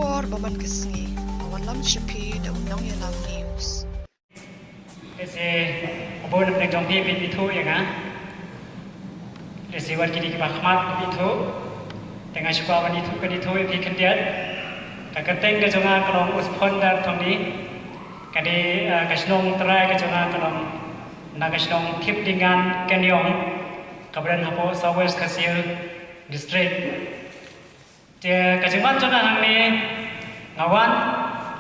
por baman kesngi awan lam shipi da undang ya lam news Ese abon nek jong pi itu ya nga. Ese wat kini kibakmat itu dengan suka wan itu kan itu pi kendiat. Kakateng ke jonga kalong uspon dar thong ni. Kadi kasnong terai ke jonga kalong nagasnong kip dengan kenyong kabaran hapo Southwest Kasil district. Dia kajiman jonga hang ni ngawan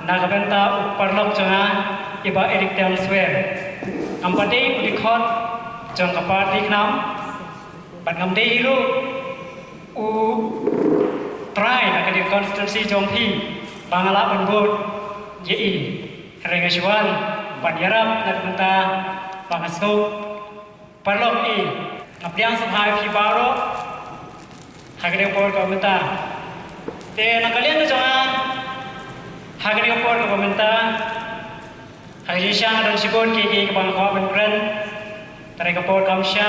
nagabenta uparlok jonga iba erik tel swear ampade udikhot jong kapar diknam bat ngamde hiru u try na kadi constituency jong pi bangala banbot ye rengaswan banyarap na kumenta pangasno parlok i ngapiang sabhay pi baro hagre por kumenta te nakalian jonga hagre por kumenta Hari siang dan sikun kiki kebang kau benkren, tarik kapor kamsya,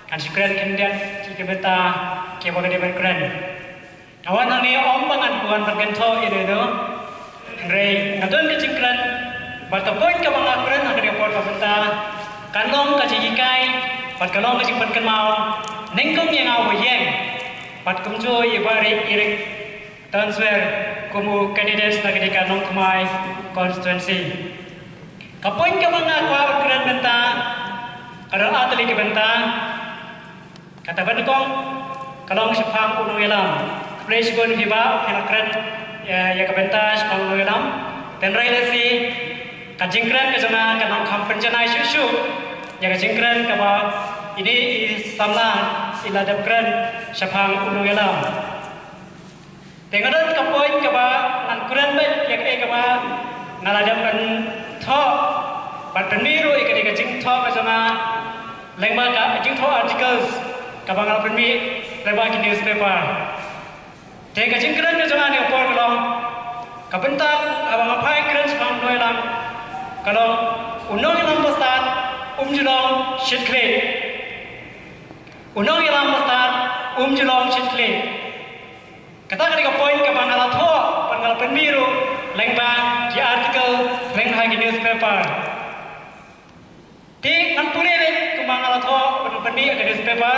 kan sikren kendian kiki beta kebang kedi benkren. Awan ani ombangan bukan bergento ini no, rei ngadun kecingkren, bertepun kebang akren agar kapor kau beta, kanlong kacikai, bat kalong kecingkren kenmau, nengkung yang awu yang, bat kumjo ibarik irik, transfer kumu kandidat nagadi kanong kumai constituency. Kapoin ka mga kwa kran benta kada atali ke benta kata bandukong kalong sipang uno yalam fresh gon hiba kran ya ka benta sipang uno yalam ten railasi kajingkran ke jana kanong kampenjana susu ya kajingkran ka ba ini samla iladap kran sipang uno yalam tengadon kapoin ka ba an kuran bet ya ka ba ngaladap kan tho bat penmiru ikadi ka jing tho ka jana lengba ka jing tho articles ka bangal penmi lengba ki newspaper te ka jing kran ka jana ne por kalong ka bentang abang apai kran spam noilam kalong unong ilam pastat julong shitkle unong ilam pastat julong shitkle kata ka point ka bangal tho bangal penmiru lengba ki article lengba ki newspaper ti nan pulele kumangala tho penni ke newspaper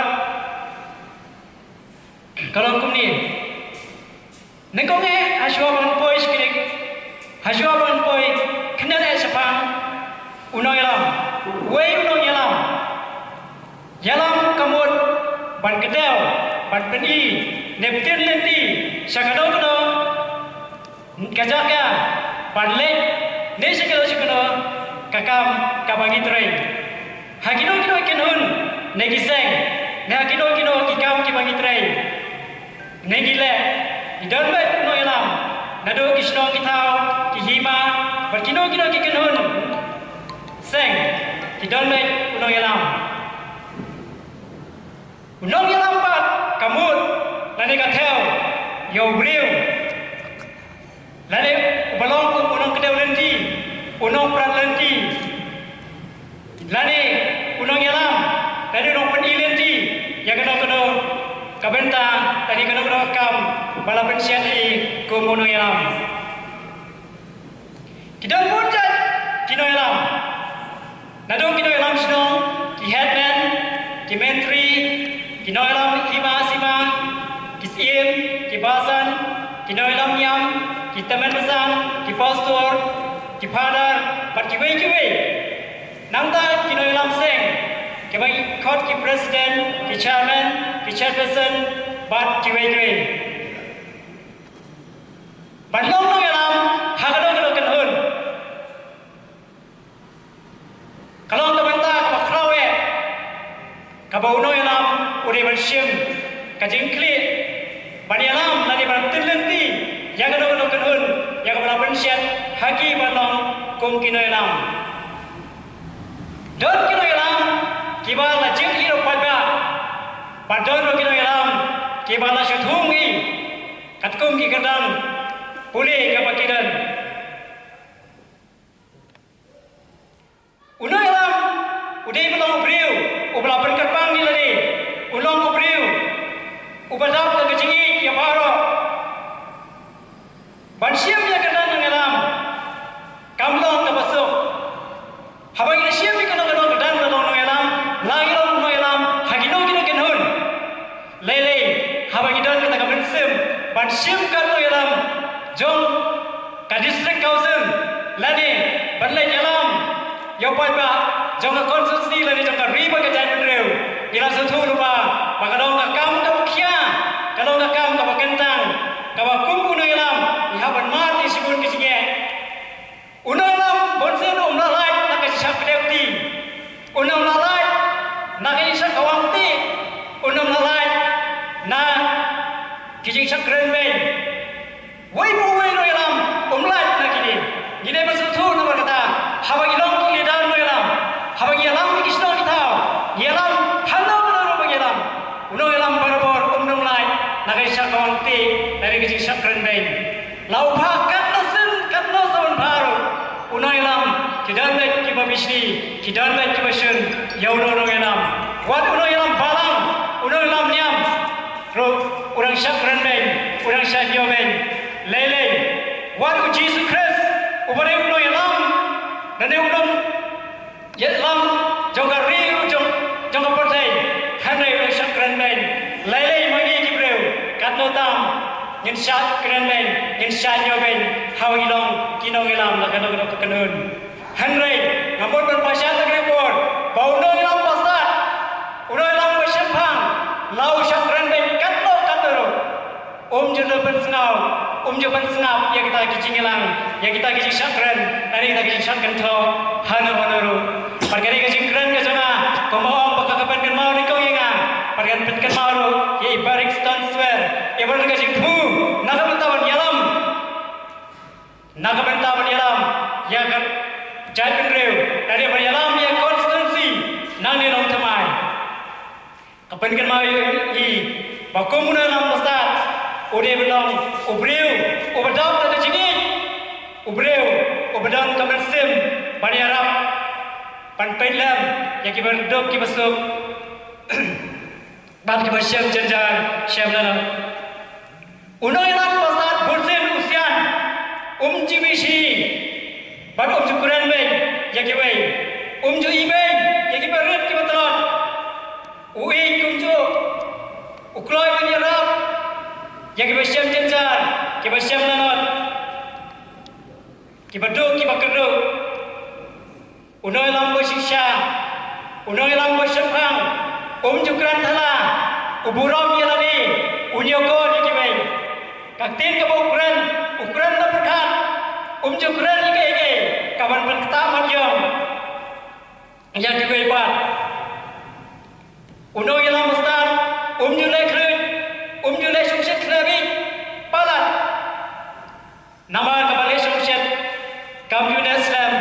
kalau kumni nengkonge haswaban poi skirik haswaban poi kenal sepang unong yalam wei unong yalam yalam kamut ban kedau ban penni neptin lenti sakadong kedong kajaka panlek nesi kalau sikono kakam kabangi trai hagino kino kinun negiseng ne hagino kino kikam kibangi trai negile idon bet no yalam nado kisno kitau kihima berkino kino kikinun seng idon bet no yalam unong yalam pat kamut lani kathel yo briu lani balong ku unong kedau lenti unong prat lenti lani unong yalam lani unong peni lenti yang kena kabenta tadi kena kam bala pensian di ku unong yalam kidang punjat kino yalam nadong kino yalam sino ki headman ki menteri kino yalam hima sima ki sim ki basan kino yalam yam ki teman besar ki pastor ki father bat ki wei nangta kino yalam seng ki bai khot ki president ki chairman ki chairperson bat ki wei bat long no yalam hagado kan hun kalong ta banta ka krawe ka bau no yalam uri bersim ka jingkli ban yalam lani ban tilenti yang kena kan hun yang kena pensian haki balong kum kino yalam don kino yalam kibala jing hiro pada padon kino yalam kibala syuthungi katkum ki kadang pulih ka pakidan uno yalam udai balong briu ubla perkepang ni lani ulong briu ubadap ka jingi ya baro ban siamkan noi alam jong ka district council lani ban lai alam yo pai ba jong ka constituency lani jong ka riba ka jai penreu ila satu lupa bakadong ka kam ka khia kadong ka kam ka bakentang ka ba kum noi alam iha ban mat isibun kisinge unoi alam bonsen la lai na ka sak deputy unam la lai na ka sak kawangti unam la lai na kijing sak kren ben wai bu wai noi alam lai na kini gide masuk tu na berkata hawa ilong ki dan noi alam hawa alam ki kisno ki tau alam halo na ro alam unoi alam barabor unam lai na ka sak kawangti dari kijing sak kren ben lau pha kat na sen kat no son baru unoi alam kidan lai ki babishni kidan lai ki basun yauno no alam wat unoi alam balang unoi alam niam ro orang syak renben orang syak dioben lele wat uji sukres ubare unoi alam nane unam yelam jonga riu jonga partai hanai orang syak renben lele magi kibreu katno tam ngin syak renben ngin syak dioben haw ilong kinong ilam la kanong kanun hanai ngamon ban pasya tak report bau noi alam pasat unoi alam pasempang lau syak renben katno katero jurnal pensengau jurnal sengau yang kita kicingilang yang kita kicing syakren hari kita kicing syakren tho hanu hanu perkara kicing keren ke sana komong pakapan kan mau ni kau ingat perkara petkan mau ye barik stanswer ibarat kicing thu nak bentawan yalam ya kan jadin reu dari yalam ya konstitusi nang ni long temai kapan kan mau i bakomuna lam besar udah belum ubreu ubadam tak jingit ubreu ubadam kamen sim bani arab pan pelam yang kibar dok kibasuk bab kibar syam janjan syam lana unoi lam pasat bursen usian jibisi ban jukuran ben yang kibai ju iben yang kibar red kibatalon ui kumju ukloi bani arab yang kita siam janjan, kita siam nanot, kita duk, kita kerja, unoi lam bersiksa, unoi lam bersempang, jukran thala, uburam ye lagi, unyoko ni kibai, kaktin ke ukuran la berkat, jukran ike, kawan pertama jam, yang kibai bat, unoi lam besar, julai kerut. Julai sukses kerabi palat nama kembali sukses kami Islam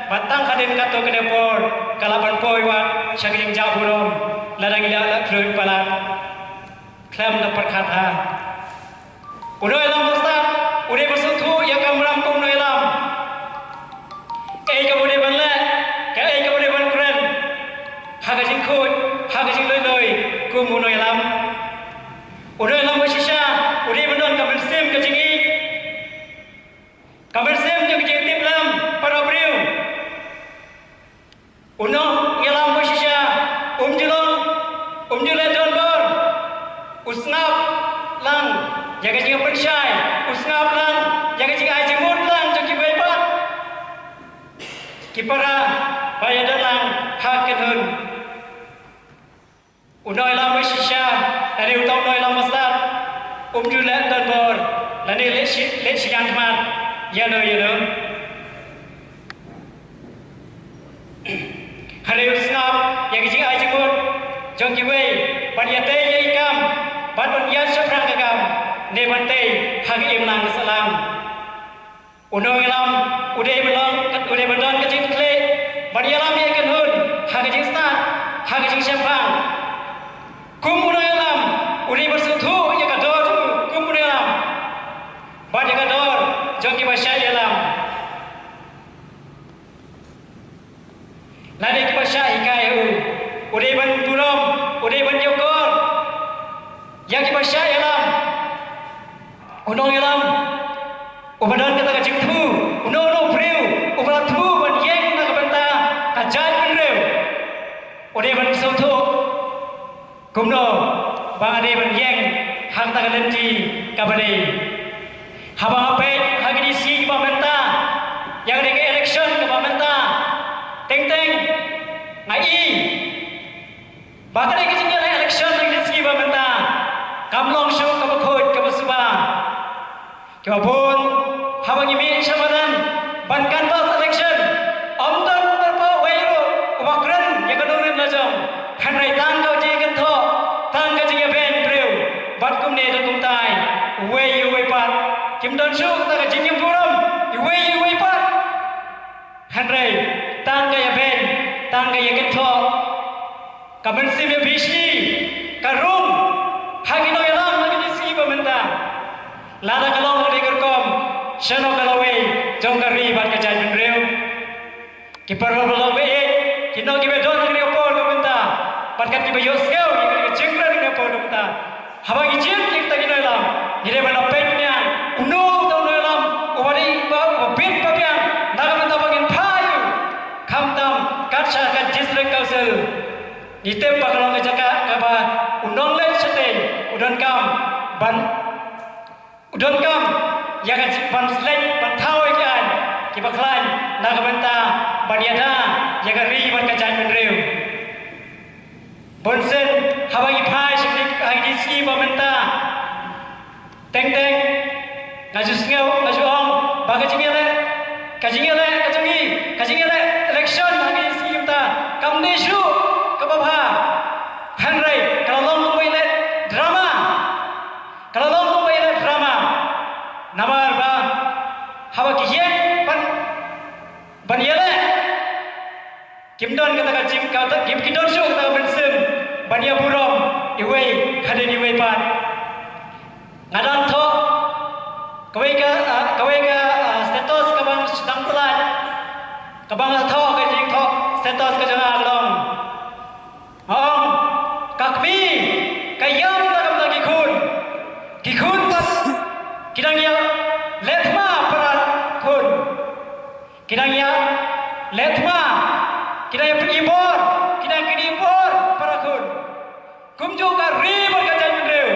batang kadin kato kedepor kalapan poiwat syaging jaburom ladang ila la kerut palat klam na perkata uno elam ustad ude bersutu ya kamram kum no elam kabune banla kabune ban keren hagajing khut hagajing loi kum uno elam udah lam bersisa, udah benar kamar sem kecinggi, kamar sem juga kecing lam para beliau, uno ialam bersisa, julai donbor, usnap lang, jaga jaga persai, usnap lang, jaga jaga ajimut lang, jadi bebas, kipara bayar dalang hakenun. Unoi lam bersisa, dari utang unoi lam besar, julai dan bor, lani lek siang kemat, ya no. Hari usnap, yang kecil aja pun, jong kiwei, paniate ye ikam, ban yan seprang kagam, ne bante hagi imlang salam. Unoi lam, udai belong kecil kle, ban yalam ye kenhun, hagi jingstan, hagi jingsempang. Kumunoi alam, uni bersutu ya kador, kumunoi alam, banyak kador, jongki basya alam. Nadi kibasya ikai udah ban burom, udah ban yokor, yang kibasya alam, unong alam, ubadan kata kacing tu, unong priu, ubadan tu ban yeng nak benta, kajan priu, udah ban sutu. Kumno bang ade ban yeng ha hak tagalenji kabale habang ape hagini si pamenta yang deke election ke pamenta teng ngai bakal deke jingga election hagini si pamenta kamlong shu kabakut kabasuba kebabun habang imi samaran ban canvas election omdon berpa wairo ubakran yang kedurin lajong hanrai tangkau jigan tho tangga jingga ben priu bat kumne do kumtai way pat kim don shu ta jingim puram way pat hanrai tangga ya ben tangga ya ketho kamen sim ya bishi karum hagino yalam hagini si pamenta lada kalong de kerkom shano kalawe jongkari bat kajai benreu ki parlo be kino ki bedon ni opol pamenta bat kan ki bayo skeu ni jengkra ni opol pamenta habang ijin ki ta kino yalam dire mana petnya uno to no yalam ubari ba pit papian nagamenta bagin phayu khamtam kacha ka district council item pakalong jaka kaba undong le sete udon kam ban udon kam yang ban slek ban thawai kan ki baklan nagamenta baniada yang ri ban kajan menreu bonsen habang iphai sikik idc pamenta teng ngaju sngeu ngaju ong bagajingele kajingele election idc kita kamdeshu kababha hanrai kalong lumbai drama namar ba hawa kiyen ban yele kimdon kata jing kata kim kidon shu kata bensem bania burom iwei haden iwei pat ngadan tho kawai ka status kabang sedang pelan kabang tho ka jing tho status ka janga long ong kakmi kayam takam ta gikhun pat kidang ya letma parat kun kidang ya letma kidang ya penibor kidang kinibor para kun kumju ka riba ka jan reu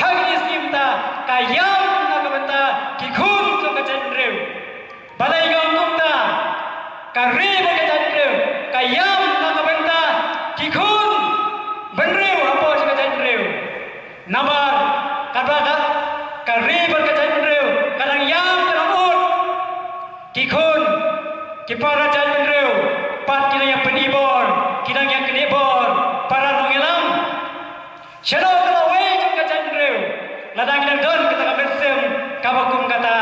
hagni simta kayam na kabenta gikhun jo ka jan reu balai gam kumta ka riba ka jan reu kayam na kabenta gikhun benreu apa jo ka jan reu nabar kadada kari berkajan menreu kadang yam kadang ut kikun kipara jan menreu pat kina yang penibor kidang yang kenibor para nongelam shadow kalau wei jom kajan menreu ladang kidang don kata kamensem kabakum kata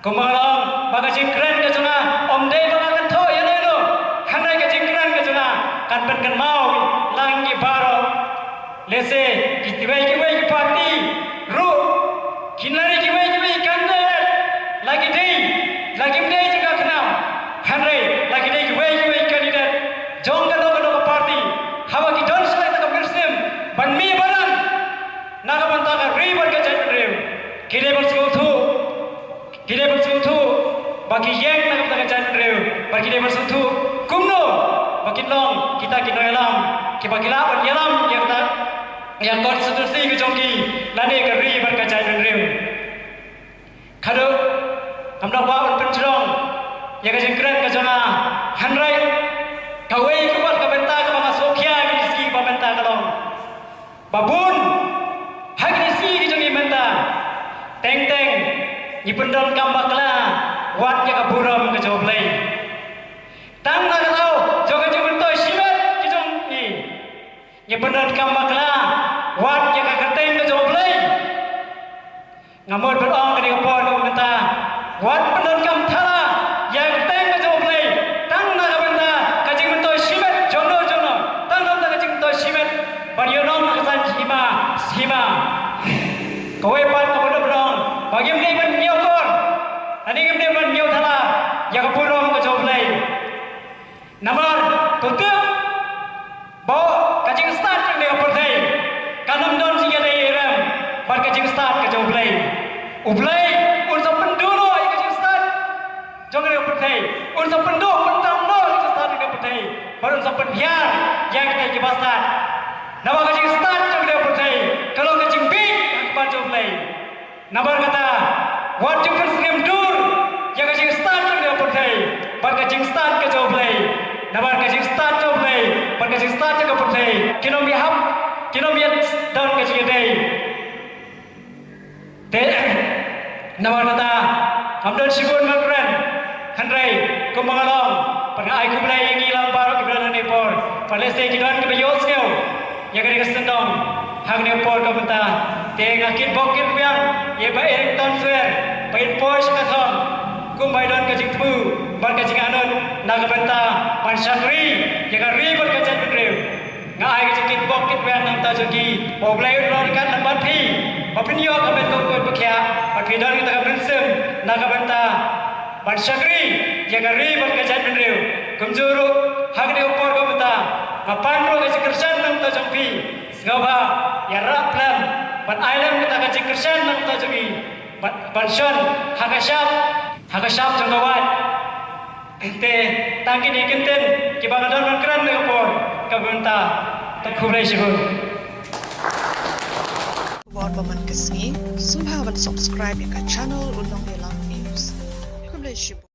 kumalong bagajing keren kajuna omdei bagakan tho ya lelo hanai kajing keren kajuna kan penkan mau langi baro lese kiwei parti ru kinari kiwei kandet lagi dei juga kenal hanre lagi dei kiwei kandidat jong kado parti hawa ki don sai ta bersem ban mi baran naga banta ka river ka jan reu kire bersuthu bagi yang naga banta ka jan reu bagi kire bersuthu kumno bagi long kita kino elam ki bagi lawan yalam yang konstitusi ke jongki lane ke river ka jan reu kado amdak wa pencerong yang ka jengkran ka jona hanrai kawai kuat ka benta ka banga sokhia misi ba benta kalong babun hagni si ki jongi benta teng ni pendon kambakla wat ya ka buram ka joblai tang na kalau joga jubun to simet ki jongi ni pendon kambakla wat ya ka kateng ka joblai ngamot berong ka dikapon ka benta wat pendon kam thala ya kateng ka joblai tang na ka benta ka jing to simet jono tang na ka jing to simet barionom ka san sima kawai pat ka bodo berong bagi mni ban nyau kon ani mni ban nyau thala ya ka purom ka joblai namar tutup bo ka jing start ka dikapon kanam don siya dai ram bar ka jing start ka joblai ublai un sa pendulo ka jing start jong ka dikapon un sa pendu pentang no ka start ka dikapon baru sa penhiar yang kita ki start nawa ka jing start jong ka dikapon kalau ka jing bi play. Nabar kata, what you can do? Yang kajing start ke dia play, bar kajing start ke jauh play. Nabar kajing start jauh play, bar kajing start ke play. Kino mihap, kino miat down kajing day. Nabar kata, amdan sibun magran, handrai kumangalong, pada ai kumlai yang ilang baru kibran nepor, pada se kidan kebayos kau, yang kena kesendong, hang nepor kau benta, tengakit bokit biang, ye ba Eric Tonswer, ba Porsche kathong, kumbai don kajing pu, bar kajing anon, naga benta, pan syakri, yang ribut kajat bendrew, ngai kajing bokit biang nam tajuki, oblai uron kan nambat pi, bapinyo kaben tukut bekia, bapidon kita kaben sem, naga benta, pan syakri, yang ribut kajat bendrew, kumjuru, hang ne upor kau benta, ngapan ro kajing kersan nam tajuki, ngaba, ya raplam, pan island kita kajing kersan nam tajuki, Banson, Hakashap Jangawat, Te Tangki di Kenten, Kibanadan Mangkran Negapor, Kabunta, Takhurai Shibun. Buat paman kesini, sumhawan subscribe ke channel Unang Nilang News. Kublai Shibu.